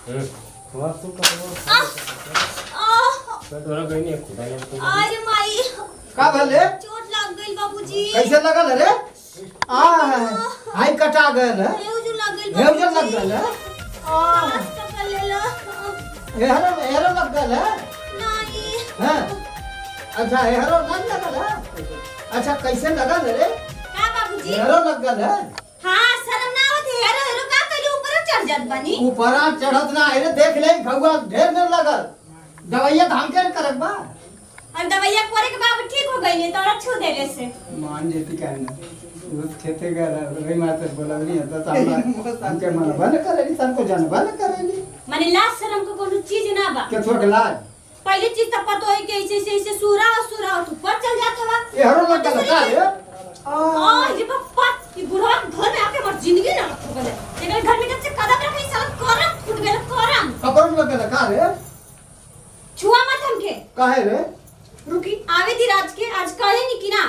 वास्तु का तोरा गई नहीं खुदा ने तो अरे माई का भले चोट लग गई बाबूजी। कैसे लगल रे? हाई कटा गल है, हेउज लग गई हेउज लग गल है, पकड़ ले लो। हेरो हेरो लग गल है। नहीं हैं अच्छा हेरो लग लगल है। अच्छा कैसे लगल रे? का बाबूजी? हेरो लग गल है। हां शर्म ना होती हेरो हेरो का कली ऊपर चढ़ जात बनी। ऊपर चढ़त ना है रे, देख ले घुआ ढेर न लगल। दवाइया धाम के करक बा और दवाइया करे के बाबू ठीक हो गई है तो अच्छो देले से मान जेती काहे ना उस खेते का रही मात्र बोलवनी है तो हमके मन बन करेली तनको जान बन करेली माने लाज शर्म को कोनो चीज ना बा। के छोड़ लाज पहले चीज तो पतो है कि ऐसे सूरा तू पर चल जात हवा। ये हरो लग गल का रे? ये पप्पा ये बुढ़वा घर में आके मर जिंदगी ना खो गले। तेरे घर में जब से कदम रखे साल करम फूट गेल करम। कपड़ लग गल का रे? छुआ मत हमके। काहे रे? रुकी आवे दी राज के आज कहे नी कि ना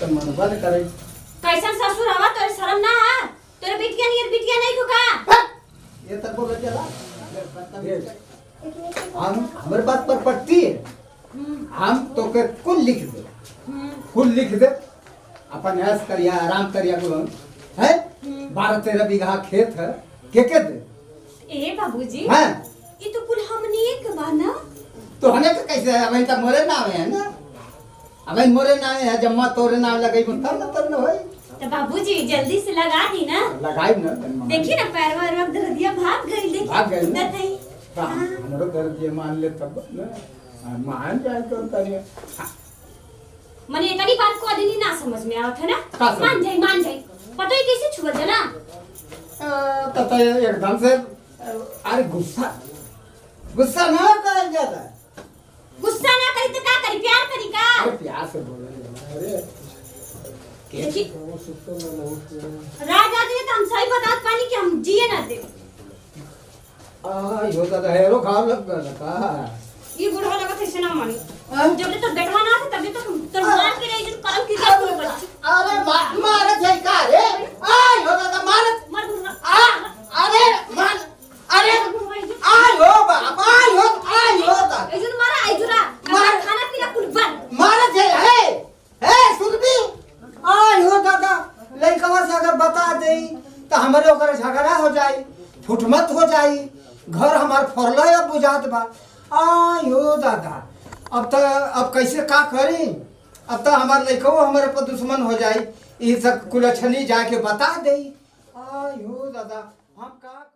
तो मन बन करे कैसन ससुर हवा तोरे शर्म ना है? तोरे बिटिया नहीं खुका। ये तक बोल चला हम हमारे बात पर पट्टी है। हम तो के कुल लिख दे अपन ऐश करिया आराम करिया गुलाम है। 12-13 बीघा खेत है के दे ए बाबूजी हैं? ये तो कुल हमनी के बा ना। तो हने के कैसे है? अबे तक मोरे नाम है ना, अबे मोरे नाम है। जम्मा तोरे नाम लगई तब न होई। तो बाबूजी जल्दी से लगा दी ना। लगाई ना देखी ना पैरवा और दर्दिया भाग गई। देखी भाग गई ना? नहीं हमरो दर्द ये मान ले तब ना मान जाए तो करिए मने एकनी बात को आदमी ना समझ में आवत है ना। का समझ? मान जाई पता है कैसे छुआ देना। तो एकदम से अरे गुस्सा ना कर जाता। गुस्सा ना करी तो का करी? प्यार करी का? अरे प्यार से बोले अरे देखी राजा जी तो हम सही बता पानी कि हम जिए ना दे। यो दादा हेरो खाव लग गया का ये बुढ़वा लगा थे से ना मानी। जब तक बेटवा ना था तब तक तो मान के रही जो करम की जा कोई बच्ची। अरे मारे थे का रे? आ यो दादा मारे मर बुढ़वा अरे मान अरे आयो बाप आयो दादा एजुन मारा आइजुरा मार खाना पीना कुल बंद। मारे थे हे सुनबी आयो दादा लइकवा से अगर बता देई तो हमरे ओकर झगड़ा हो जाई, फुटमत हो जाई, घर हमार फरला या बुझात बा। आयो दादा अब कैसे का करी? अब तो हमार लइकवो हमारे पर दुश्मन हो जाई। ई सब कुलछनी जाके बता देई। आयो दादा हम का